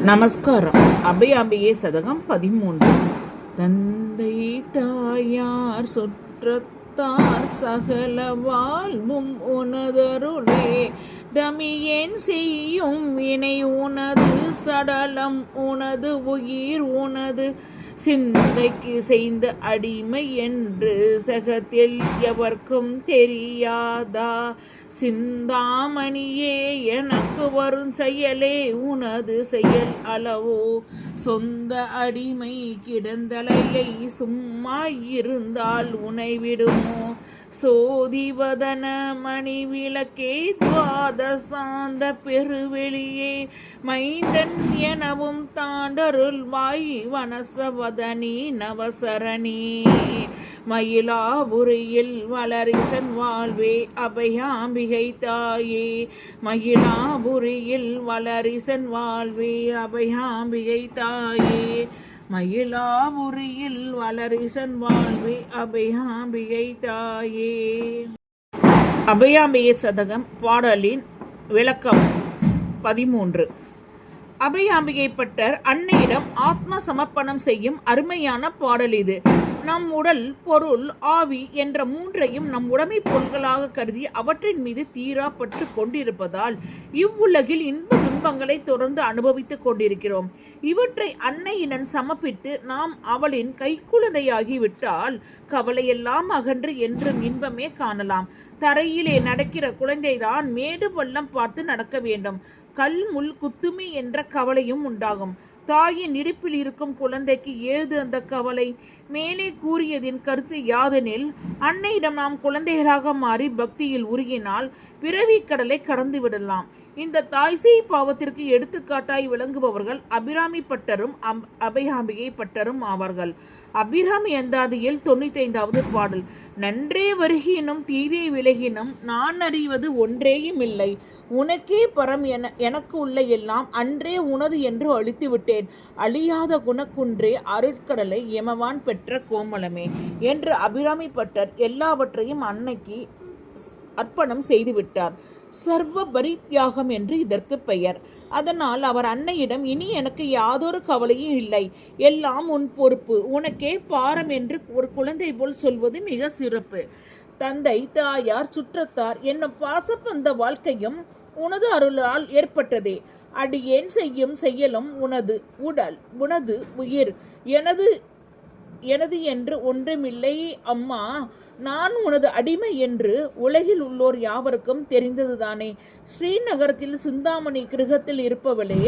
நமஸ்காரம். அபயாம்பிகை சதகம் 13. தந்தை தாயார் சுற்றத்தார் சகல வாழ்வும் உனதருளே தமியேன் செய்யும் வினை உனது சடலம் உனது உயிர் உனது சிந்தைக்கு செய்த அடிமை என்று சகத்தில் எவர்க்கும் தெரியாதா? சிந்தாமணியே எனக்கு வரும் செயலே உனது செயல் அளவோ? சொந்த அடிமை கிடந்தலையை சும்மா இருந்தால் உனை விடுமோ? சோதிவதன மணி விளக்கே துவாத சாந்த பெருவெளியே மைந்தன் எனவும் தாண்டருள் வாய் வனசவதனி நவசரணி மயிலாபுரியில் வளரிசன் வாழ்வே அபயாம்பிகை தாயே மயிலாபுரியில் வளரிசன் வாழ்வே அபயாம்பிகை தாயே மயிலாபுரியில் வளரிசன் வாழ்வே அபயாம்பிகை தாயே. அபயாம்பிகை சதகம் பாடலின் விளக்கம் 13. அபயாம்பிகை பட்டர் அன்னையிடம் ஆத்ம சமர்ப்பணம் செய்யும் அருமையான பாடல் இது. நம் உடல், பொருள், ஆவி என்ற மூன்றையும் நம் உடைமை பொருள்களாக கருதி அவற்றின் மீது தீராப்பட்டு கொண்டிருப்பதால் இவ்வுலகில் இன்ப துன்பங்களை தொடர்ந்து அனுபவித்துக் கொண்டிருக்கிறோம். இவற்றை அன்னையிடம் சமர்ப்பித்து நாம் அவளின் கைக்குழந்தையாகிவிட்டால் கவலையெல்லாம் அகன்று என்றும் இன்பமே காணலாம். தரையிலே நடக்கிற குழந்தைதான் மேடு பள்ளம் பார்த்து நடக்க வேண்டும். கல் முள் குத்துமி என்ற கவலையும் உண்டாகும். தாயின் இடுப்பில் இருக்கும் குழந்தைக்கு ஏது அந்த கவலை? மேலே கூறியதின் கருத்து யாதெனில், அன்னையிடம் நாம் குழந்தைகளாக மாறி பக்தியில் உருகினால் பிறவி கடலை கடந்து விடலாம். இந்த தாய்சேய் பாவத்திற்கு எடுத்துக்காட்டாய் விளங்குபவர்கள் அபிராமி பட்டரும் அபயாம்பிகை பட்டரும் ஆவார்கள். அபிராமி அந்தாதியில் 95வது பாடல். நன்றே வருகினும் தீதே விலகினும் நான் அறிவது ஒன்றேயும் இல்லை. உனக்கே பரம் எனக்கு உள்ள எல்லாம் அன்றே உனது என்று அழித்து விட்டேன். அழியாத குணக்குன்றே அருட்கடலை எமவான் பெற்ற கோமளமே என்று அபிராமி பட்டர் எல்லாவற்றையும் அன்னைக்கு அர்ப்பணம் செய்துவிட்டார். சர்வ பரித்தியாகம் என்று இதற்கு பெயர். அதனால் அவர் அன்னையிடம், இனி எனக்கு யாதொரு கவலையும் இல்லை, எல்லாம் உன் பொறுப்பு, உனக்கே பாரம் என்று ஒரு குழந்தை போல் சொல்வது மிக சிறப்பு. தந்தை தாயார் சுற்றத்தார் என்னும் பாசப்பந்த வாழ்க்கையும் உனது அருளால் ஏற்பட்டதே. அடியேன் செய்யும் செயலும் உனது உடல் உனது உயிர் எனது என்று ஒன்றுமில்லை அம்மா. நான் உனது அடிமை என்று உலகில் உள்ளோர் யாவருக்கும் தெரிந்ததுதானே. ஸ்ரீநகரத்தில் சிந்தாமணி கிருகத்தில் இருப்பவளே,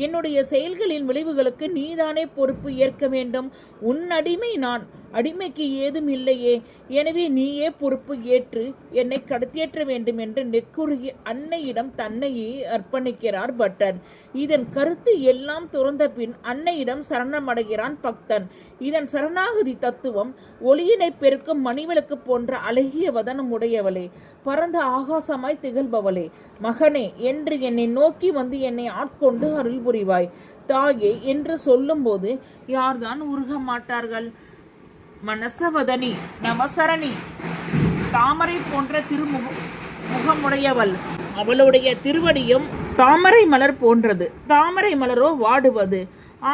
என்னுடைய செயல்களின் விளைவுகளுக்கு நீதானே பொறுப்பு ஏற்க வேண்டும். உன் அடிமை நான், அடிமைக்கு ஏதும் இல்லையே. எனவே நீயே பொறுப்பு ஏற்று என்னை கடத்தியேற்ற வேண்டும் என்று நெக்குருகி அன்னையிடம் தன்னையே அர்ப்பணிக்கிறார் பட்டர். இதன் கருத்து எல்லாம் துறந்த பின் அன்னையிடம் சரணமடைகிறான் பக்தன். இதன் சரணாகதி தத்துவம் ஒளியினை பெருக்கும் மணிவிளக்கு போன்ற அழகிய வதனம் உடையவளே, பரந்த ஆகாசமாய் திகழ்பவளே, மகனே என்று என்னை நோக்கி வந்து என்னை ஆட்கொண்டு அருள் புரிவாய். தாயே என்று சொல்லும்போது யார்தான் உருக மாட்டார்கள்? மனசவதனி நவசரணி தாமரை போன்ற முகமுடையவள். அவளுடைய திருவடியும் தாமரை மலர் போன்றது. தாமரை மலரோ வாடுவது,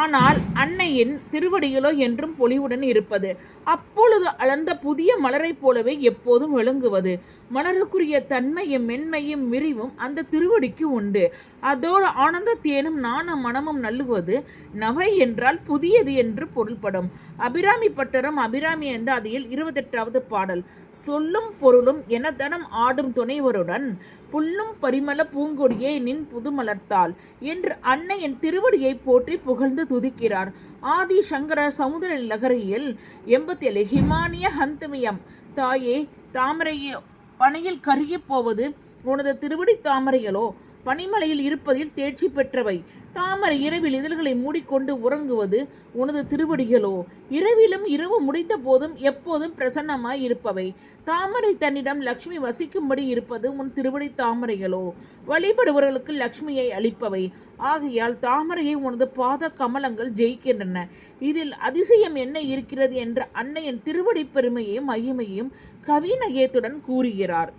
ஆனால் அன்னையின் திருவடிகளோ என்றும் பொலிவுடன் இருப்பது. அப்பொழுது அலர்ந்த புதிய மலரை போலவே எப்போதும் விளங்குவது. மலருக்குரிய தன்மையும் மென்மையும் விரிவும் அந்த திருவடிக்கு உண்டு. அதோடு ஆனந்த தேனும் நாண மனமும் நல்குவது. நவை என்றால் புதியது என்று பொருள்படும். அபிராமி பட்டரும் அபிராமி அந்தாதியில் 28வது பாடல். சொல்லும் பொருளும் எனதனம் ஆடும் துணைவருடன் புல்லும் பரிமள பூங்கொடியே நின் புதுமலர்த்தாள் என்று அன்னையின் திருவடியை போற்றி புகழ்ந்து துதிக்கிறார். ஆதி சங்கர சமுதிர லகரியில் 87 ஹிமானிய ஹந்தமியம். தாயே, தாமரையோ பனையில் கருகி போவது உனது திருவடி தாமரைகளோ பனிமலையில் இருப்பதில் தேர்ச்சி பெற்றவை. தாமரை இரவில் இதழ்களை மூடிக்கொண்டு உறங்குவது உனது திருவடிகளோ இரவிலும் இரவு முடிந்த போதும் எப்போதும் பிரசன்னமாய் இருப்பவை. தாமரை தன்னிடம் லட்சுமி வசிக்கும்படி இருப்பது உன் திருவடி தாமரைகளோ வழிபடுபவர்களுக்கு லட்சுமியை அளிப்பவை. ஆகையால் தாமரையை உனது பாத கமலங்கள் ஜெயிக்கின்றன. இதில் அதிசயம் என்ன இருக்கிறது என்ற அன்னையின் திருவடி பெருமையையும் மகிமையும் கவிநயத்துடன் கூறுகிறார்.